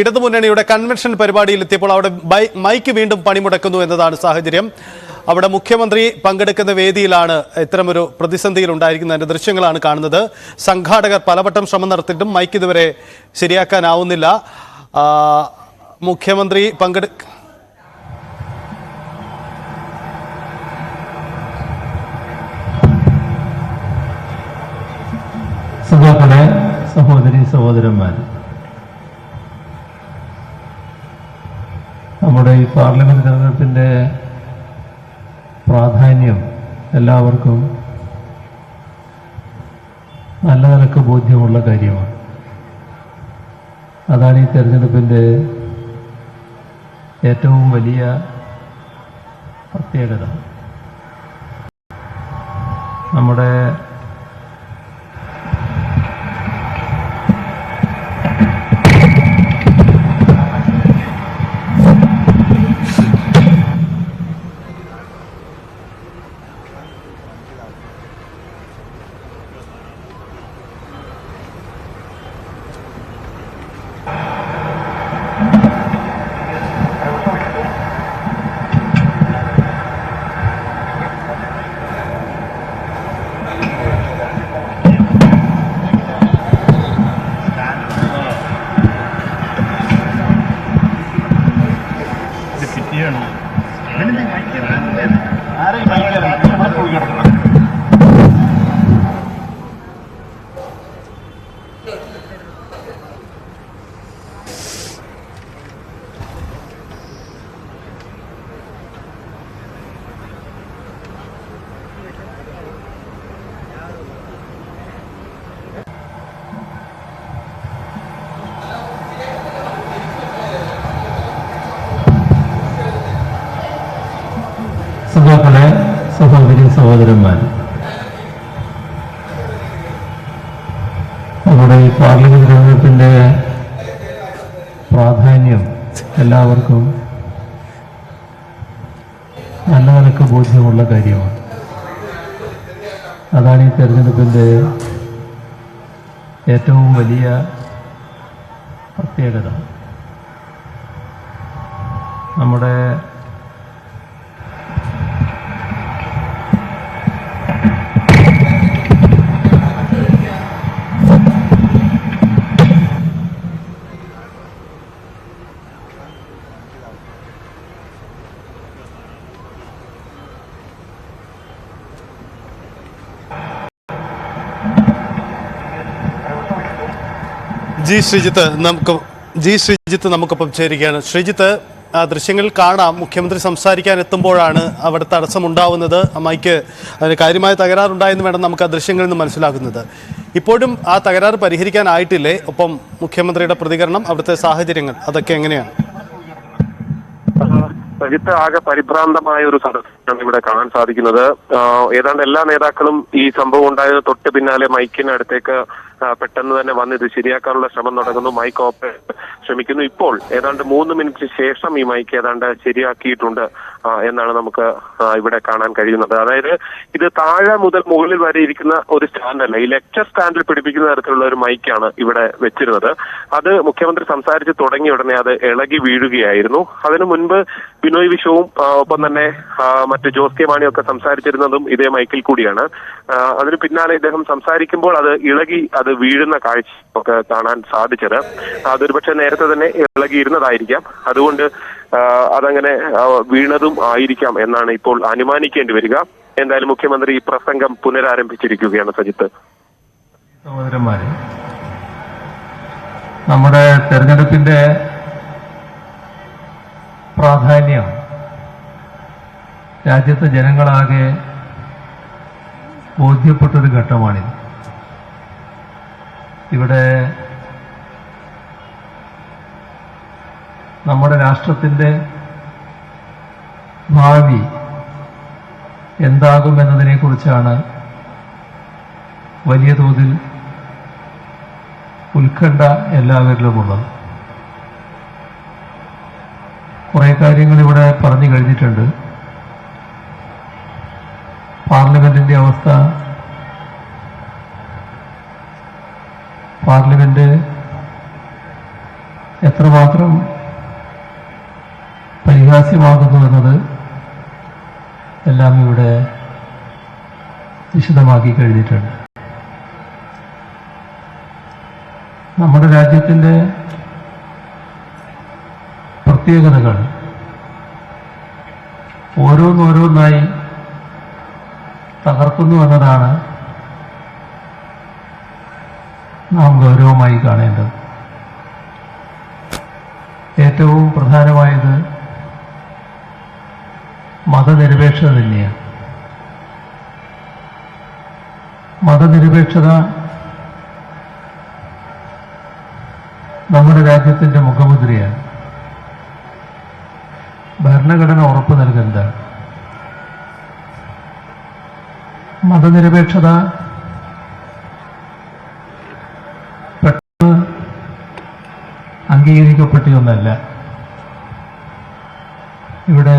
ഇടതുമുന്നണിയുടെ convention പരിപാടിയിൽ എത്തിയപ്പോൾ അവിടെ മൈക്ക് വീണ്ടും പണിമുടക്കുന്നു എന്നതാണ് സാഹചര്യം. അവിടെ മുഖ്യമന്ത്രി പങ്കെടുക്കുന്ന വേദിയിലാണ് ഇത്തരമൊരു പ്രതിസന്ധിയിൽ ഉണ്ടായിരിക്കുന്നതിന്റെ ദൃശ്യങ്ങളാണ് കാണുന്നത്. സംഘാടകർ പലവട്ടം ശ്രമം നടത്തിയിട്ടും മൈക്ക് ഇതുവരെ ശരിയാക്കാനാവുന്നില്ല. മുഖ്യമന്ത്രി സഹോദരി സഹോദരന്മാർ, നമ്മുടെ ഈ പാർലമെന്റ് തെരഞ്ഞെടുപ്പിന്റെ പ്രാധാന്യം എല്ലാവർക്കും നല്ല നിലക്ക് ബോധ്യമുള്ള കാര്യമാണ്. അതാണ് ഈ തെരഞ്ഞെടുപ്പിന്റെ ഏറ്റവും വലിയ പ്രത്യേകത. നമ്മുടെ സഹോദരി സഹോദരന്മാർ, നമ്മുടെ ഈ പാർലമെന്റ് തെരഞ്ഞെടുപ്പിന്റെ പ്രാധാന്യം എല്ലാവർക്കും നല്ല നിലക്ക് ബോധ്യമുള്ള കാര്യമാണ്. അതാണ് ഈ തെരഞ്ഞെടുപ്പിന്റെ ഏറ്റവും വലിയ പ്രത്യേകത. നമ്മുടെ ശ്രീജിത്ത് നമുക്കൊപ്പം ചേരുകയാണ്. ശ്രീജിത്ത്, ദൃശ്യങ്ങൾ കാണാം. മുഖ്യമന്ത്രി സംസാരിക്കാൻ എത്തുമ്പോഴാണ് അവിടെ തടസ്സമുണ്ടാവുന്നത്. മൈക്ക് അതിന് കാര്യമായ തകരാറുണ്ടായെന്ന് വേണം നമുക്ക് ആ ദൃശ്യങ്ങളിൽ നിന്ന് മനസ്സിലാക്കുന്നത്. ഇപ്പോഴും ആ തകരാറ് പരിഹരിക്കാനായിട്ടില്ലേ? ഒപ്പം മുഖ്യമന്ത്രിയുടെ പ്രതികരണം, അവിടുത്തെ സാഹചര്യങ്ങൾ അതൊക്കെ എങ്ങനെയാണ്? സജിത്ത്, ആകെ പരിഭ്രാന്തമായ ഒരു സദസ്സാണ് ഇവിടെ കാണാൻ സാധിക്കുന്നത്. ഏതാണ്ട് എല്ലാ നേതാക്കളും ഈ സംഭവം ഉണ്ടായത് തൊട്ട് പിന്നാലെ മൈക്കിനടുത്തേക്ക് പെട്ടെന്ന് തന്നെ വന്ന് ഇത് ശരിയാക്കാനുള്ള ശ്രമം തുടങ്ങുന്നു. മൈക്ക് ഓപ്പറേറ്റ് ശ്രമിക്കുന്നു. ഇപ്പോൾ ഏതാണ്ട് 3 മിനിറ്റ് ശേഷം ഈ മൈക്ക് ഏതാണ്ട് ശരിയാക്കിയിട്ടുണ്ട് എന്നാണ് നമുക്ക് ഇവിടെ കാണാൻ കഴിയുന്നത്. അതായത് ഇത് താഴെ മുതൽ മുകളിൽ വരെ ഇരിക്കുന്ന ഒരു സ്റ്റാൻഡല്ല, ഈ ലെക്ചർ സ്റ്റാൻഡിൽ പിടിപ്പിക്കുന്ന തരത്തിലുള്ള ഒരു മൈക്കാണ് ഇവിടെ വെച്ചിരുന്നത്. അത് മുഖ്യമന്ത്രി സംസാരിച്ച് തുടങ്ങിയ ഉടനെ അത് ഇളകി വീഴുകയായിരുന്നു. അതിനു മുൻപ് ബിനോയ് വിശ്വവും ഒപ്പം തന്നെ മറ്റ് ജോസ് കെ മാണിയും ഒക്കെ സംസാരിച്ചിരുന്നതും ഇതേ മൈക്കിൽ കൂടിയാണ്. അതിന് പിന്നാലെ ഇദ്ദേഹം സംസാരിക്കുമ്പോൾ അത് ഇളകി അത് വീഴുന്ന കാഴ്ച ഒക്കെ കാണാൻ സാധിച്ചത്. അതൊരുപക്ഷെ നേരത്തെ തന്നെ ഇളകിയിരുന്നതായിരിക്കാം, അതുകൊണ്ട് അതങ്ങനെ വീണതും ആയിരിക്കാം എന്നാണ് ഇപ്പോൾ അനുമാനിക്കേണ്ടി വരിക. എന്തായാലും മുഖ്യമന്ത്രി ഈ പ്രസംഗം പുനരാരംഭിച്ചിരിക്കുകയാണ്. സജിത്ത്, സഹോദരന്മാരെ, നമ്മുടെ തെരഞ്ഞെടുപ്പിന്റെ പ്രാധാന്യം രാജ്യത്തെ ജനങ്ങളാകെ ബോധ്യപ്പെട്ടൊരു ഘട്ടമാണിത്. ഇവിടെ നമ്മുടെ രാഷ്ട്രത്തിന്റെ ഭാവി എന്താകുമെന്നതിനെ കുറിച്ചാണ് വലിയ തോതിൽ ഉത്കണ്ഠ എല്ലാവരിലുമുള്ളത്. കുറെ കാര്യങ്ങൾ ഇവിടെ പറഞ്ഞു കഴിഞ്ഞിട്ടുണ്ട്. പാർലമെന്റിന്റെ അവസ്ഥ, പാർലമെന്റ് എത്രമാത്രം പരിഹാസ്യമാകുന്നു എന്നത് എല്ലാം ഇവിടെ വിശദമാക്കി കഴിഞ്ഞിട്ടുണ്ട്. നമ്മുടെ രാജ്യത്തിൻ്റെ പ്രത്യേകതകൾ ഓരോന്നോരോന്നായി തകർക്കുന്നു എന്നതാണ് നാം ഗൗരവമായി കാണേണ്ടത്. ഏറ്റവും പ്രധാനമായത് മതനിരപേക്ഷത തന്നെയാണ്. മതനിരപേക്ഷത നമ്മുടെ രാജ്യത്തിൻ്റെ മുഖമുദ്രയാണ്. ഭരണഘടന ഉറപ്പു നൽകുന്നതാണ്. മതനിരപേക്ഷത പെട്ടെന്ന് അംഗീകരിക്കപ്പെട്ടതൊന്നല്ല. ഇവിടെ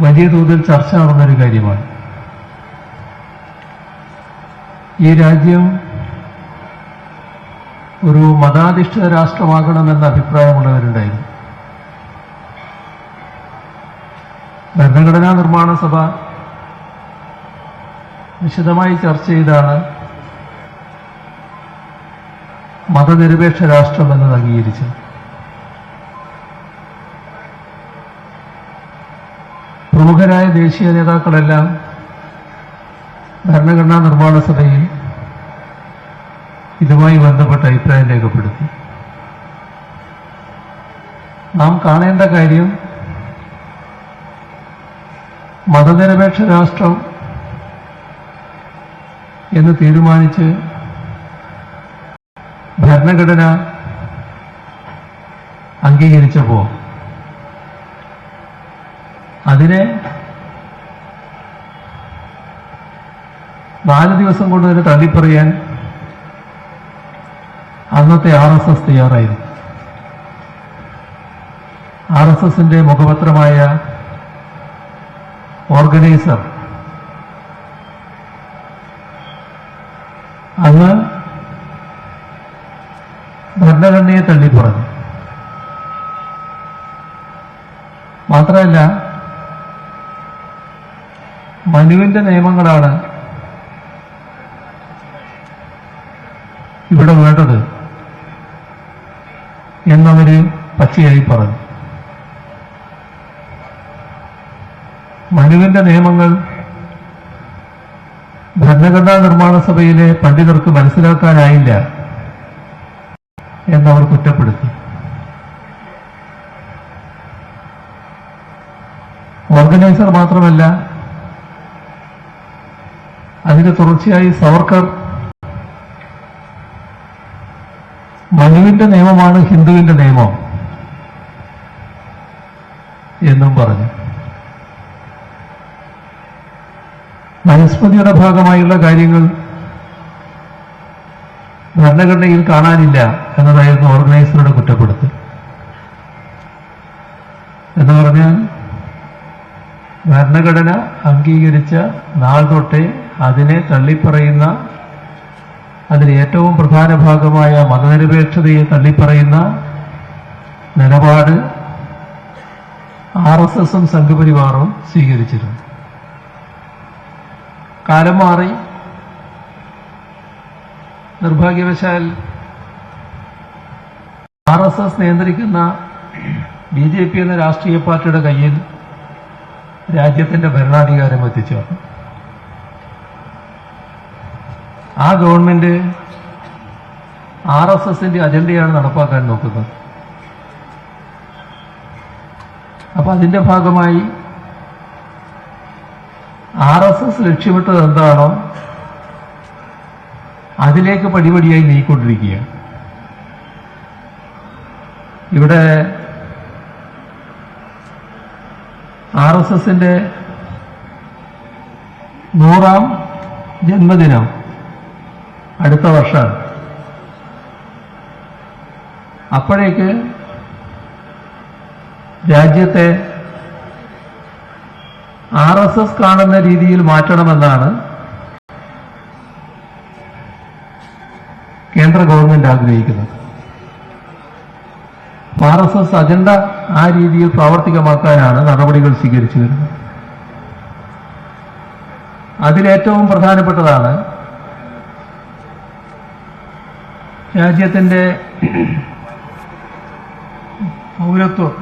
വലിയ തോതിൽ ചർച്ച നടന്നൊരു കാര്യമാണ്. ഈ രാജ്യം ഒരു മതാധിഷ്ഠിത രാഷ്ട്രമാകണമെന്ന അഭിപ്രായമുള്ളവരുണ്ടായിരുന്നു. ഭരണഘടനാ നിർമ്മാണ സഭ വിശദമായി ചർച്ച ചെയ്താണ് മതനിരപേക്ഷ രാഷ്ട്രം എന്നത് അംഗീകരിച്ചത്. പ്രമുഖരായ ദേശീയ നേതാക്കളെല്ലാം ഭരണഘടനാ നിർമ്മാണ സഭയിൽ ഇതുമായി ബന്ധപ്പെട്ട അഭിപ്രായം രേഖപ്പെടുത്തി. നാം കാണേണ്ട കാര്യം മതനിരപേക്ഷ രാഷ്ട്രം എന്ന് തീരുമാനിച്ച് ഭരണഘടന അംഗീകരിച്ചപ്പോൾ അതിനെ 4 ദിവസം കൊണ്ട് തന്നെ തള്ളിപ്പറയാൻ അന്നത്തെ RSS തയ്യാറായിരുന്നു. RSSന്റെ മുഖപത്രമായ ഓർഗനൈസർ അന്ന് ഭരണഘടനയെ തള്ളിപ്പറഞ്ഞു. മാത്രമല്ല, മനുവിന്റെ നിയമങ്ങളാണ് ഇവിടെ വേണ്ടത് എന്നവര് പച്ചയായി പറഞ്ഞു. മനുവിന്റെ നിയമങ്ങൾ ഭരണഘടനാ നിർമ്മാണ സഭയിലെ പണ്ഡിതർക്ക് മനസ്സിലാക്കാനായില്ല എന്നവർ കുറ്റപ്പെടുത്തി. ഓർഗനൈസർ മാത്രമല്ല, അതിന് തുടർച്ചയായി സവർക്കർ മനുവിന്റെ നിയമമാണ് ഹിന്ദുവിന്റെ നിയമം എന്നും പറഞ്ഞു. മനുസ്മൃതിയുടെ ഭാഗമായുള്ള കാര്യങ്ങൾ ഭരണഘടനയിൽ കാണാനില്ല എന്നതായിരുന്നു ഓർഗനൈസറുടെ കുറ്റപ്പെടുത്തൽ. എന്ന് പറഞ്ഞാൽ ഭരണഘടന അംഗീകരിച്ച നാൾ തൊട്ടേ അതിനെ തള്ളിപ്പറയുന്ന, അതിന് ഏറ്റവും പ്രധാന ഭാഗമായ മതനിരപേക്ഷതയെ തള്ളിപ്പറയുന്ന നിലപാട് RSSും സംഘപരിവാറും സ്വീകരിച്ചിരുന്നു. കാലം മാറി. നിർഭാഗ്യവശാൽ RSS നിയന്ത്രിക്കുന്ന BJP എന്ന രാഷ്ട്രീയ പാർട്ടിയുടെ കയ്യിൽ രാജ്യത്തിന്റെ ഭരണാധികാരം എത്തിച്ചേർന്നു. ആ ഗവൺമെന്റ് RSSന്റെ അജണ്ടയാണ് നടപ്പാക്കാൻ നോക്കുന്നത്. അപ്പൊ അതിന്റെ ഭാഗമായി RSS ലക്ഷ്യമിട്ടത് എന്താണോ അതിലേക്ക് പടിപടിയായി നീങ്ങിക്കൊണ്ടിരിക്കുകയാണ്. ഇവിടെ RSSന്റെ 100ാം ജന്മദിനം അടുത്ത വർഷമാണ്. അപ്പോഴേക്ക് രാജ്യത്തെ RSS കാണുന്ന രീതിയിൽ മാറ്റണമെന്നാണ് കേന്ദ്ര ഗവൺമെന്റ് ആഗ്രഹിക്കുന്നത്. RSS അജണ്ട ആ രീതിയിൽ പ്രാവർത്തികമാക്കാനാണ് നടപടികൾ സ്വീകരിച്ചു വരുന്നത്. അതിലേറ്റവും പ്രധാനപ്പെട്ടതാണ് രാജ്യത്തിൻ്റെ പൗരത്വം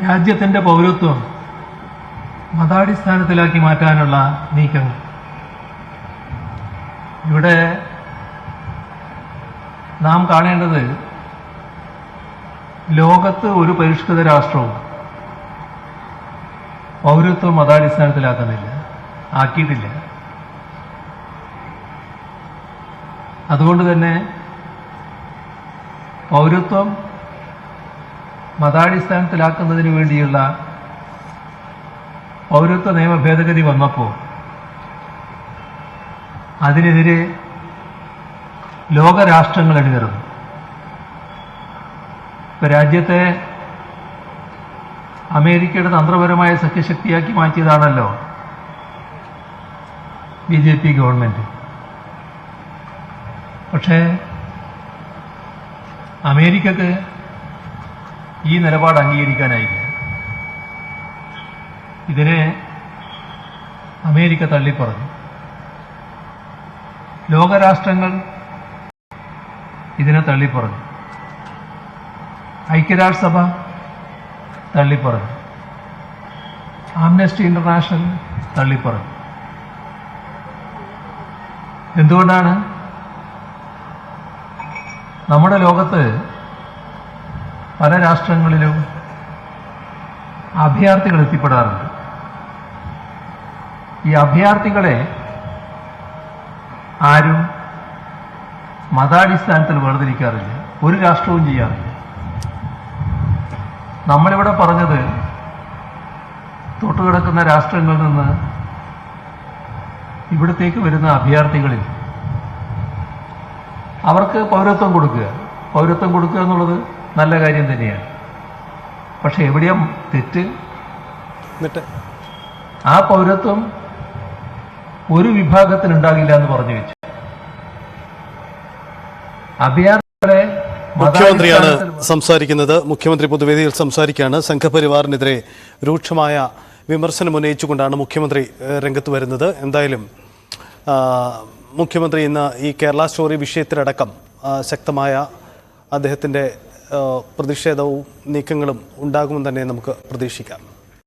രാജ്യത്തിൻ്റെ പൗരത്വം മതാടിസ്ഥാനത്തിലാക്കി മാറ്റാനുള്ള നീക്കങ്ങൾ. ഇവിടെ നാം കാണേണ്ടത് ലോകത്ത് ഒരു പരിഷ്കൃത രാഷ്ട്രവും പൗരത്വം മതാടിസ്ഥാനത്തിലാക്കുന്നില്ല, ആക്കിയിട്ടില്ല. അതുകൊണ്ട് തന്നെ പൗരത്വം മതാടിസ്ഥാനത്തിലാക്കുന്നതിന് വേണ്ടിയുള്ള പൗരത്വ നിയമ ഭേദഗതി വന്നപ്പോൾ അതിനെതിരെ ലോകരാഷ്ട്രങ്ങൾ അണിനിരന്നു. ഇപ്പം രാജ്യത്തെ അമേരിക്കയുടെ തന്ത്രപരമായ സഖ്യശക്തിയാക്കി മാറ്റിയതാണല്ലോ BJP ഗവൺമെന്റ്. പക്ഷേ അമേരിക്കക്ക് ഈ നിലപാട് അംഗീകരിക്കാനായില്ല. ഇതിനെ അമേരിക്ക തള്ളിപ്പറഞ്ഞു. ലോകരാഷ്ട്രങ്ങൾ ഇതിനെ തള്ളിപ്പറഞ്ഞു. ഐക്യരാഷ്ട്രസഭ തള്ളിപ്പറഞ്ഞു. Amnesty international തള്ളിപ്പറഞ്ഞു. എന്തുകൊണ്ടാണ്? നമ്മുടെ ലോകത്ത് പല രാഷ്ട്രങ്ങളിലും അഭയാർത്ഥികൾ എത്തിപ്പെടാറുണ്ട്. ഈ അഭയാർത്ഥികളെ ആരും മതാടിസ്ഥാനത്തിൽ വേർതിരിക്കാറില്ല, ഒരു രാഷ്ട്രവും ചെയ്യാറില്ല. നമ്മളിവിടെ പറഞ്ഞത് തൊട്ടുകിടക്കുന്ന രാഷ്ട്രങ്ങളിൽ നിന്ന് ഇവിടത്തേക്ക് വരുന്ന അഭയാർത്ഥികളിൽ അവർക്ക് പൗരത്വം കൊടുക്കുക. പൗരത്വം കൊടുക്കുക എന്നുള്ളത് നല്ല കാര്യം തന്നെയാണ്. പക്ഷെ എവിടെയാ തെറ്റ്? ആ പൗരത്വം ഒരു വിഭാഗത്തിനുണ്ടാകില്ല എന്ന് പറഞ്ഞു വെച്ചു. അഭയാർത്ഥികളെ മുഖ്യമന്ത്രിയാണ് സംസാരിക്കുന്നത്. മുഖ്യമന്ത്രി പൊതുവേദിയിൽ സംസാരിക്കുകയാണ്. സംഘപരിവാറിനെതിരെ രൂക്ഷമായ വിമർശനം ഉന്നയിച്ചുകൊണ്ടാണ് മുഖ്യമന്ത്രി രംഗത്ത് വരുന്നത്. എന്തായാലും മുഖ്യമന്ത്രി ഇന്ന് ഈ കേരള സ്റ്റോറി വിഷയത്തിലടക്കം ശക്തമായ അദ്ദേഹത്തിൻ്റെ പ്രതിഷേധവും നീക്കങ്ങളും ഉണ്ടാകുമെന്ന് തന്നെ നമുക്ക് പ്രതീക്ഷിക്കാം.